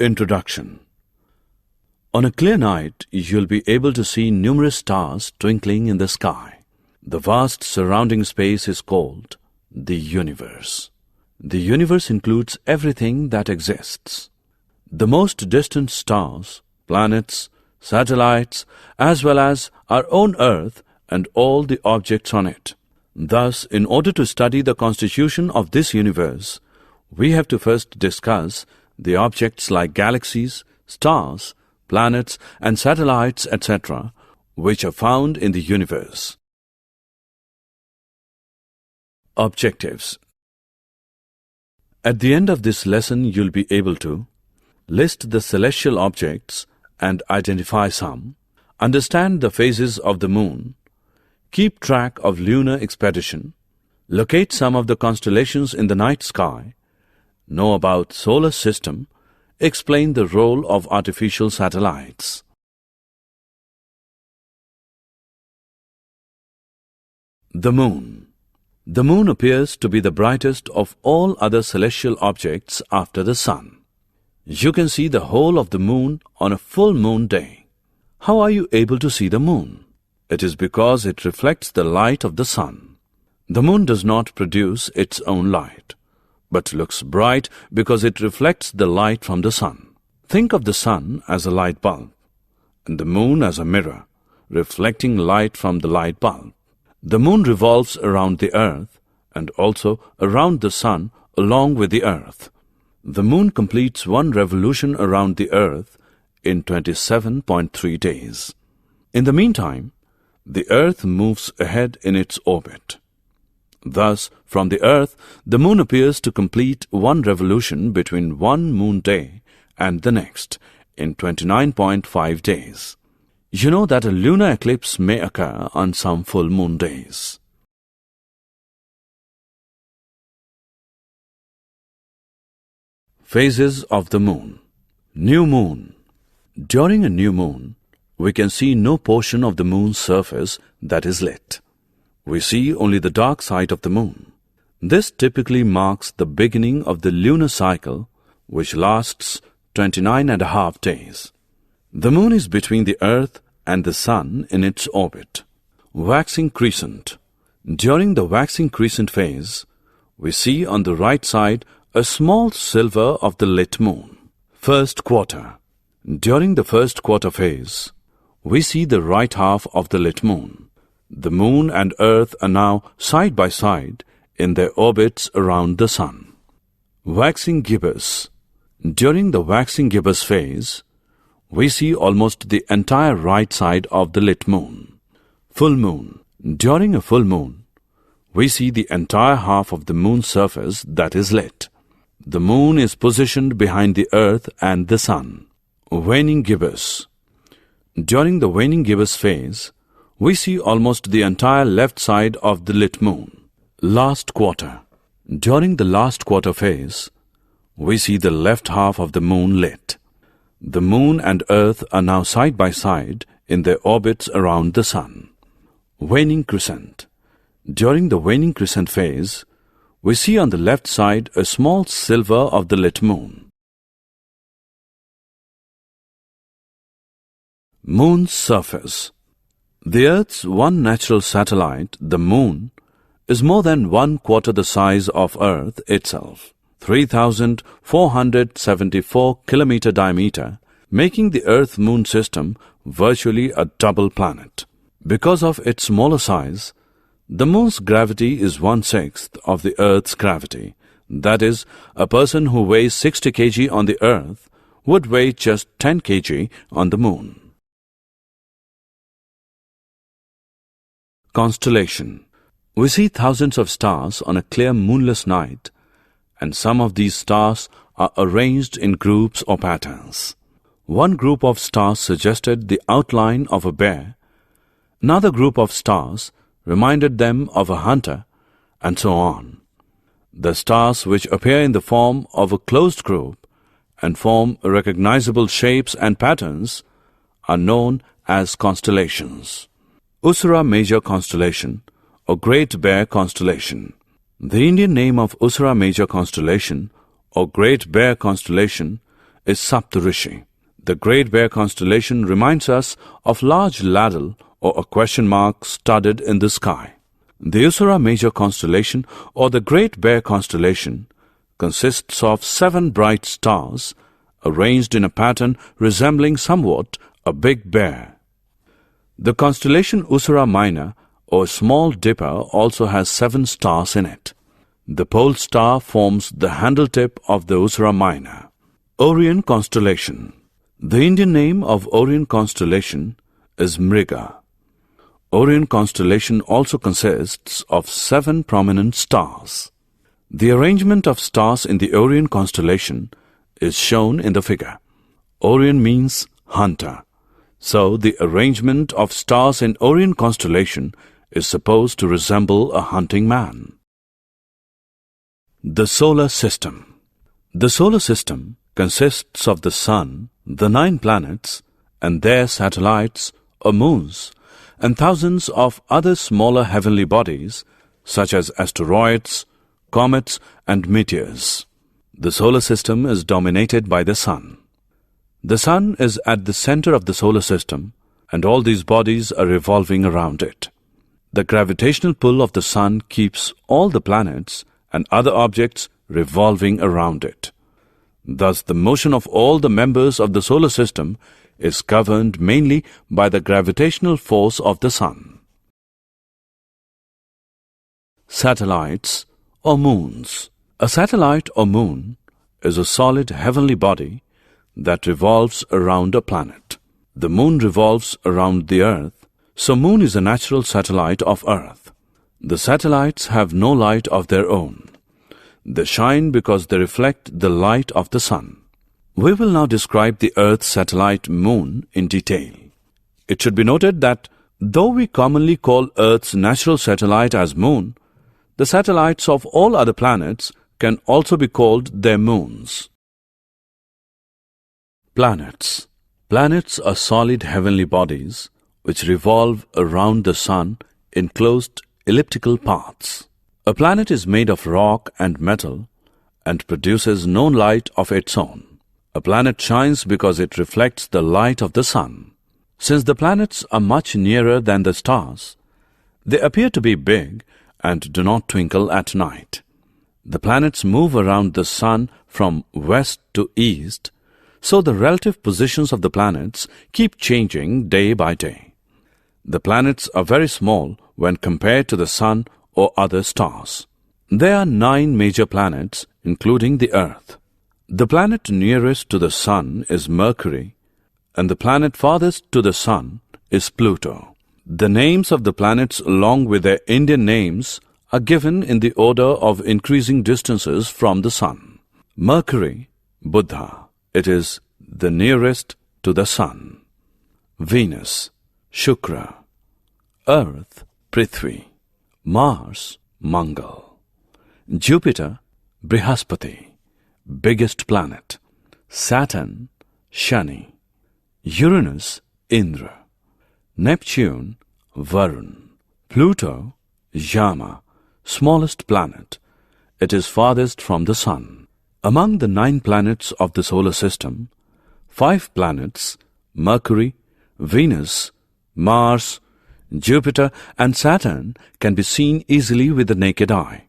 Introduction. On a clear night, you'll be able to see numerous stars twinkling in the sky. The vast surrounding space is called the universe. The universe includes everything that exists. The most distant stars, planets, satellites, as well as our own Earth and all the objects on it. Thus, in order to study the constitution of this universe, we have to first discuss the objects like galaxies, stars, planets and satellites, etc., which are found in the universe. Objectives. At the end of this lesson, you'll be able to list the celestial objects and identify some, understand the phases of the moon, keep track of lunar expedition, locate some of the constellations in the night sky, know about solar system, explain the role of artificial satellites. The moon. The moon appears to be the brightest of all other celestial objects after the sun. You can see the whole of the moon on a full moon day. How are you able to see the moon? It is because it reflects the light of the sun. The moon does not produce its own light, but looks bright because it reflects the light from the sun. Think of the sun as a light bulb, and the moon as a mirror, reflecting light from the light bulb. The moon revolves around the earth and also around the sun along with the earth. The moon completes one revolution around the earth in 27.3 days. In the meantime, the earth moves ahead in its orbit. Thus, from the earth, the moon appears to complete one revolution between one moon day and the next in 29.5 days. You know that a lunar eclipse may occur on some full moon days. Phases of the moon. New moon. During a new moon, we can see no portion of the moon's surface that is lit. We see only the dark side of the moon. This typically marks the beginning of the lunar cycle, which lasts 29.5 days. The moon is between the earth and the sun in its orbit. Waxing crescent. During the waxing crescent phase, we see on the right side a small sliver of the lit moon. First quarter. During the first quarter phase, we see the right half of the lit moon. The moon and earth are now side by side in their orbits around the sun. Waxing gibbous. During the waxing gibbous phase, we see almost the entire right side of the lit moon. Full moon. During a full moon, we see the entire half of the moon's surface that is lit. The moon is positioned behind the earth and the sun. Waning gibbous. During the waning gibbous phase, we see almost the entire left side of the lit moon. Last quarter. During the last quarter phase, we see the left half of the moon lit. The moon and earth are now side by side in their orbits around the sun. Waning crescent. During the waning crescent phase, we see on the left side a small sliver of the lit moon. Moon's surface. The Earth's one natural satellite, the Moon, is more than 1/4 the size of Earth itself, 3,474 kilometer diameter, making the Earth-Moon system virtually a double planet. Because of its smaller size, the Moon's gravity is 1/6 of the Earth's gravity. That is, a person who weighs 60 kg on the Earth would weigh just 10 kg on the Moon. Constellation. We see thousands of stars on a clear moonless night, and some of these stars are arranged in groups or patterns. One group of stars suggested the outline of a bear, another group of stars reminded them of a hunter, and so on. The stars which appear in the form of a closed group and form recognizable shapes and patterns are known as constellations. Ursa Major Constellation or Great Bear Constellation. The Indian name of Ursa Major Constellation or Great Bear Constellation is Saptarishi. The Great Bear constellation reminds us of large ladle or a question mark studded in the sky. The Usura Major constellation or the Great Bear constellation consists of 7 bright stars arranged in a pattern resembling somewhat a big bear. The constellation Usura Minor or Small Dipper also has 7 stars in it. The pole star forms the handle tip of the Usura Minor. Orion constellation. The Indian name of Orion constellation is Mriga. Orion constellation also consists of 7 prominent stars. The arrangement of stars in the Orion constellation is shown in the figure. Orion means hunter. So the arrangement of stars in Orion constellation is supposed to resemble a hunting man. The solar system. The solar system consists of the Sun, the 9 planets, and their satellites or moons, and thousands of other smaller heavenly bodies such as asteroids, comets, and meteors. The solar system is dominated by the Sun. The Sun is at the center of the solar system, and all these bodies are revolving around it. The gravitational pull of the Sun keeps all the planets and other objects revolving around it. Thus, the motion of all the members of the solar system is governed mainly by the gravitational force of the Sun. Satellites or moons. A satellite or moon is a solid heavenly body that revolves around a planet. The moon revolves around the Earth, so moon is a natural satellite of Earth. The satellites have no light of their own. They shine because they reflect the light of the Sun. We will now describe the Earth satellite moon in detail. It should be noted that though we commonly call Earth's natural satellite as moon, the satellites of all other planets can also be called their moons. Planets. Planets are solid heavenly bodies which revolve around the Sun in closed elliptical paths. A planet is made of rock and metal and produces no light of its own. A planet shines because it reflects the light of the Sun. Since the planets are much nearer than the stars, they appear to be big and do not twinkle at night. The planets move around the Sun from west to east, so the relative positions of the planets keep changing day by day. The planets are very small when compared to the Sun or other stars. There are 9 major planets, including the Earth. The planet nearest to the Sun is Mercury, and the planet farthest to the Sun is Pluto. The names of the planets along with their Indian names are given in the order of increasing distances from the Sun. Mercury, Buddha. It is the nearest to the Sun. Venus, Shukra. Earth, Prithvi. Mars, Mangal. Jupiter, Brihaspati, biggest planet. Saturn, Shani. Uranus, Indra. Neptune, Varun. Pluto, Yama, smallest planet. It is farthest from the Sun. Among the 9 planets of the solar system, 5 planets, Mercury, Venus, Mars, Jupiter and Saturn can be seen easily with the naked eye.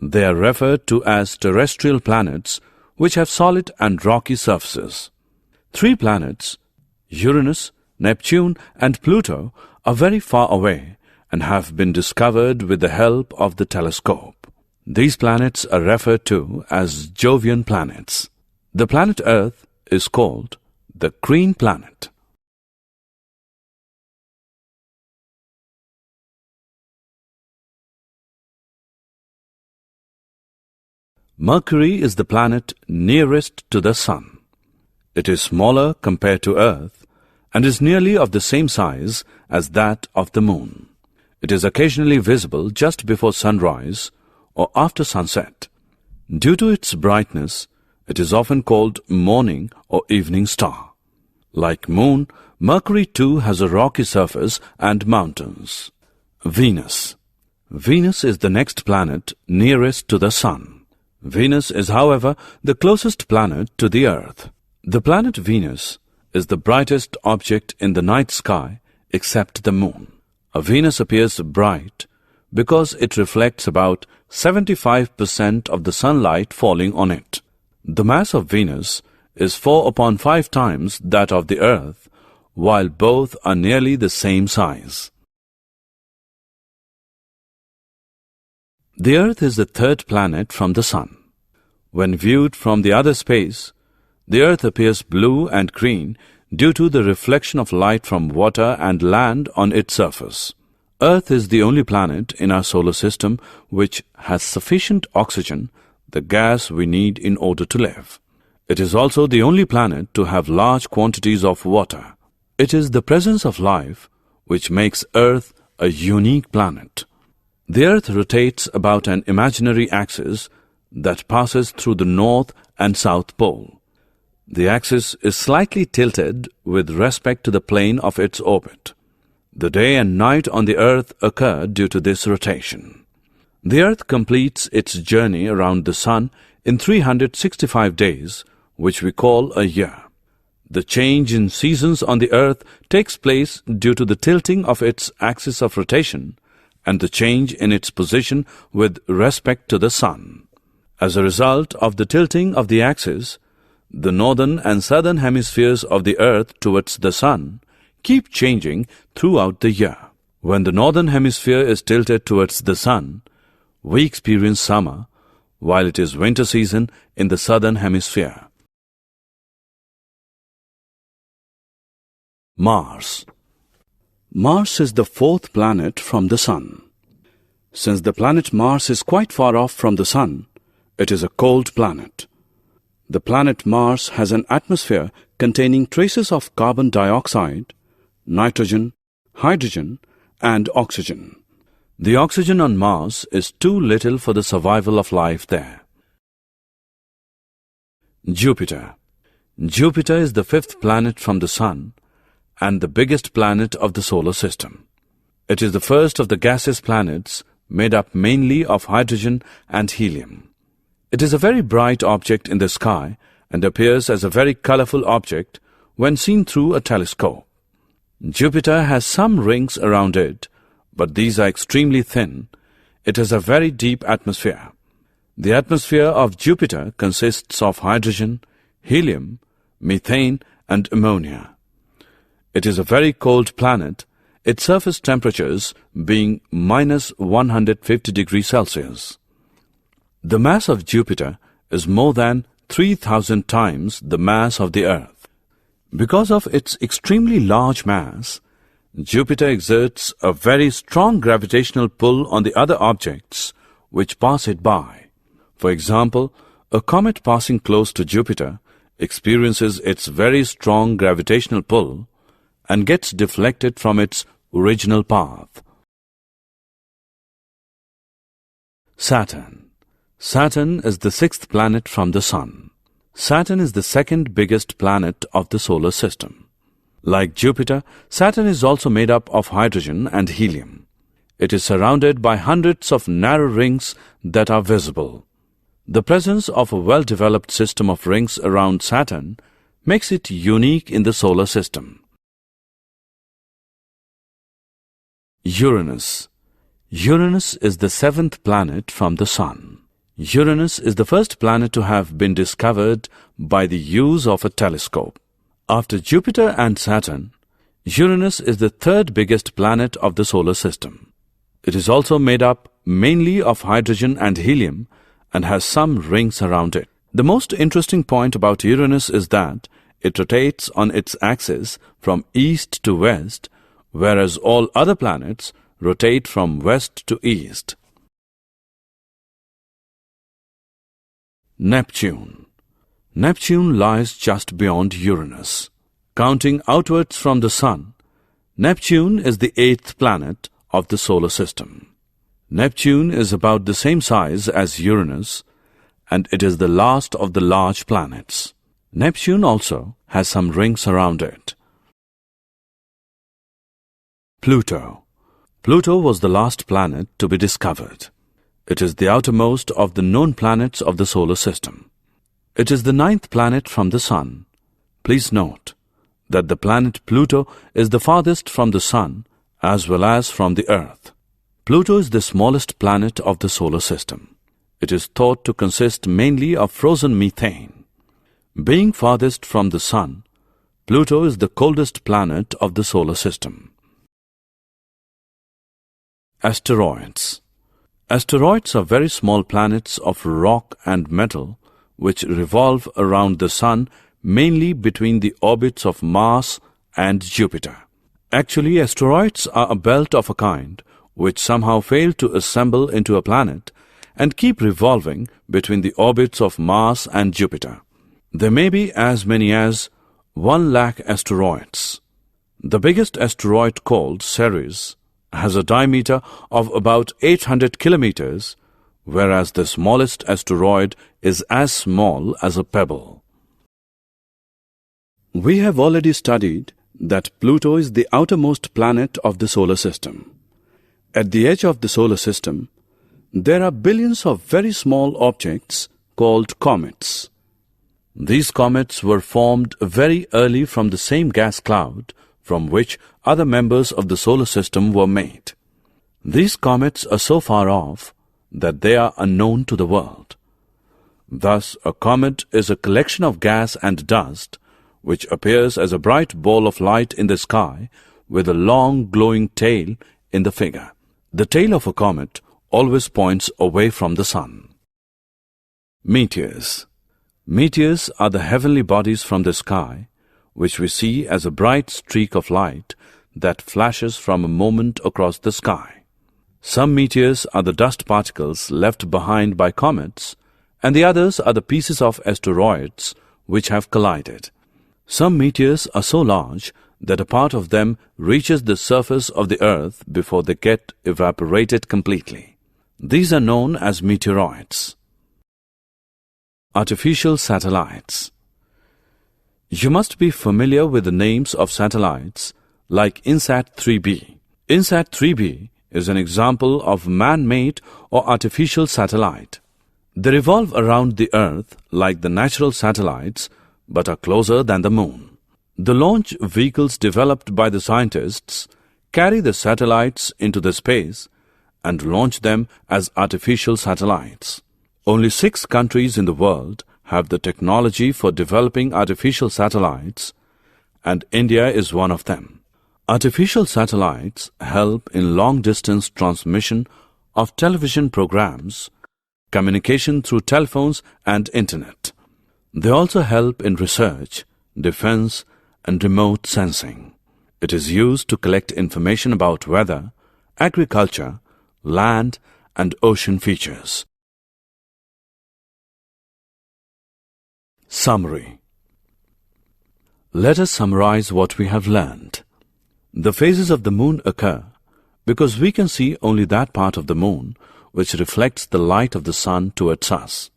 They are referred to as terrestrial planets which have solid and rocky surfaces. 3 planets, Uranus, Neptune and Pluto, are very far away and have been discovered with the help of the telescope. These planets are referred to as Jovian planets. The planet Earth is called the green planet. Mercury is the planet nearest to the Sun. It is smaller compared to Earth and is nearly of the same size as that of the Moon. It is occasionally visible just before sunrise or after sunset. Due to its brightness, it is often called morning or evening star. Like Moon, Mercury too has a rocky surface and mountains. Venus. Venus is the next planet nearest to the Sun. Venus is, however, the closest planet to the Earth. The planet Venus is the brightest object in the night sky except the moon. Venus appears bright because it reflects about 75% of the sunlight falling on it. The mass of Venus is 4 upon 5 times that of the Earth, while both are nearly the same size. The Earth is the third planet from the Sun. When viewed from the other space, the Earth appears blue and green due to the reflection of light from water and land on its surface. Earth is the only planet in our solar system which has sufficient oxygen, the gas we need in order to live. It is also the only planet to have large quantities of water. It is the presence of life which makes Earth a unique planet. The Earth rotates about an imaginary axis that passes through the North and South Pole. The axis is slightly tilted with respect to the plane of its orbit. The day and night on the Earth occur due to this rotation. The Earth completes its journey around the Sun in 365 days, which we call a year. The change in seasons on the Earth takes place due to the tilting of its axis of rotation and the change in its position with respect to the Sun. As a result of the tilting of the axis, the northern and southern hemispheres of the Earth towards the Sun keep changing throughout the year. When the northern hemisphere is tilted towards the Sun, we experience summer, while it is winter season in the southern hemisphere. Mars. Mars is the fourth planet from the Sun. Since the planet Mars is quite far off from the Sun, it is a cold planet. The planet Mars has an atmosphere containing traces of carbon dioxide, nitrogen, hydrogen, and oxygen. The oxygen on Mars is too little for the survival of life there. Jupiter. Jupiter is the fifth planet from the Sun and the biggest planet of the solar system. It is the first of the gaseous planets made up mainly of hydrogen and helium. It is a very bright object in the sky and appears as a very colorful object when seen through a telescope. Jupiter has some rings around it, but these are extremely thin. It has a very deep atmosphere. The atmosphere of Jupiter consists of hydrogen, helium, methane, and ammonia. It is a very cold planet, its surface temperatures being minus 150 degrees Celsius. The mass of Jupiter is more than 3,000 times the mass of the Earth. Because of its extremely large mass, Jupiter exerts a very strong gravitational pull on the other objects which pass it by. For example, a comet passing close to Jupiter experiences its very strong gravitational pull and gets deflected from its original path. Saturn. Saturn is the sixth planet from the Sun. Saturn is the second biggest planet of the solar system. Like Jupiter, Saturn is also made up of hydrogen and helium. It is surrounded by hundreds of narrow rings that are visible. The presence of a well-developed system of rings around Saturn makes it unique in the solar system. Uranus. Uranus is the seventh planet from the Sun. Uranus is the first planet to have been discovered by the use of a telescope. After Jupiter and Saturn, Uranus is the third biggest planet of the solar system. It is also made up mainly of hydrogen and helium and has some rings around it. The most interesting point about Uranus is that it rotates on its axis from east to west, whereas all other planets rotate from west to east. Neptune. Neptune lies just beyond Uranus. Counting outwards from the Sun, Neptune is the eighth planet of the solar system. Neptune is about the same size as Uranus, and it is the last of the large planets. Neptune also has some rings around it. Pluto. Pluto was the last planet to be discovered. It is the outermost of the known planets of the solar system. It is the ninth planet from the Sun Please note that the planet Pluto is the farthest from the Sun as well as from the Earth. Pluto is the smallest planet of the solar system. It is thought to consist mainly of frozen methane. Being farthest from the Sun, Pluto is the coldest planet of the solar system. Asteroids. Asteroids are very small planets of rock and metal which revolve around the Sun mainly between the orbits of Mars and Jupiter. Actually, asteroids are a belt of a kind which somehow fail to assemble into a planet and keep revolving between the orbits of Mars and Jupiter. There may be as many as 1,00,000 asteroids. The biggest asteroid, called Ceres, has a diameter of about 800 kilometers, whereas the smallest asteroid is as small as a pebble. We have already studied that Pluto is the outermost planet of the solar system. At the edge of the solar system, there are billions of very small objects called comets. These comets were formed very early from the same gas cloud from which other members of the solar system were made. These comets are so far off that they are unknown to the world. Thus, a comet is a collection of gas and dust which appears as a bright ball of light in the sky with a long glowing tail in the figure. The tail of a comet always points away from the Sun. Meteors. Meteors are the heavenly bodies from the sky which we see as a bright streak of light that flashes from a moment across the sky. Some meteors are the dust particles left behind by comets, and the others are the pieces of asteroids which have collided. Some meteors are so large that a part of them reaches the surface of the Earth before they get evaporated completely. These are known as meteoroids. Artificial satellites. You must be familiar with the names of satellites like INSAT 3B. INSAT 3B is an example of man-made or artificial satellite. They revolve around the Earth like the natural satellites but are closer than the Moon. The launch vehicles developed by the scientists carry the satellites into the space and launch them as artificial satellites. Only 6 countries in the world have the technology for developing artificial satellites, and India is one of them. Artificial satellites help in long-distance transmission of television programs, communication through telephones and internet. They also help in research, defense, and remote sensing. It is used to collect information about weather, agriculture, land, and ocean features. Summary. Let us summarize what we have learned. The phases of the Moon occur because we can see only that part of the Moon which reflects the light of the Sun towards us.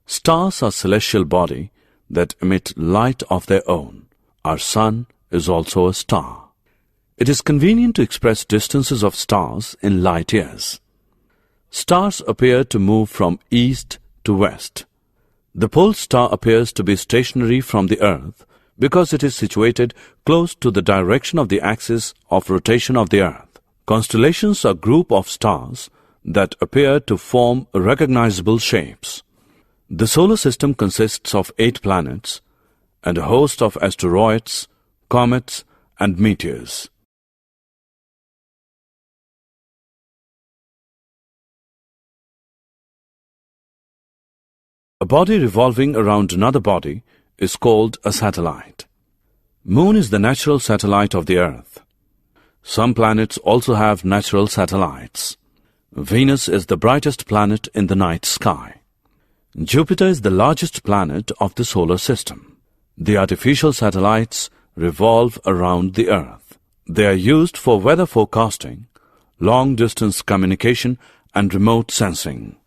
Stars are celestial bodies that emit light of their own. Our Sun is also a star. It is convenient to express distances of stars in light years. Stars appear to move from east to west. The pole star appears to be stationary from the Earth because it is situated close to the direction of the axis of rotation of the Earth. Constellations are a group of stars that appear to form recognizable shapes. The solar system consists of 8 planets and a host of asteroids, comets, and meteors. A body revolving around another body is called a satellite. Moon is the natural satellite of the Earth. Some planets also have natural satellites. Venus is the brightest planet in the night sky. Jupiter is the largest planet of the solar system. The artificial satellites revolve around the Earth. They are used for weather forecasting, long-distance communication, and remote sensing.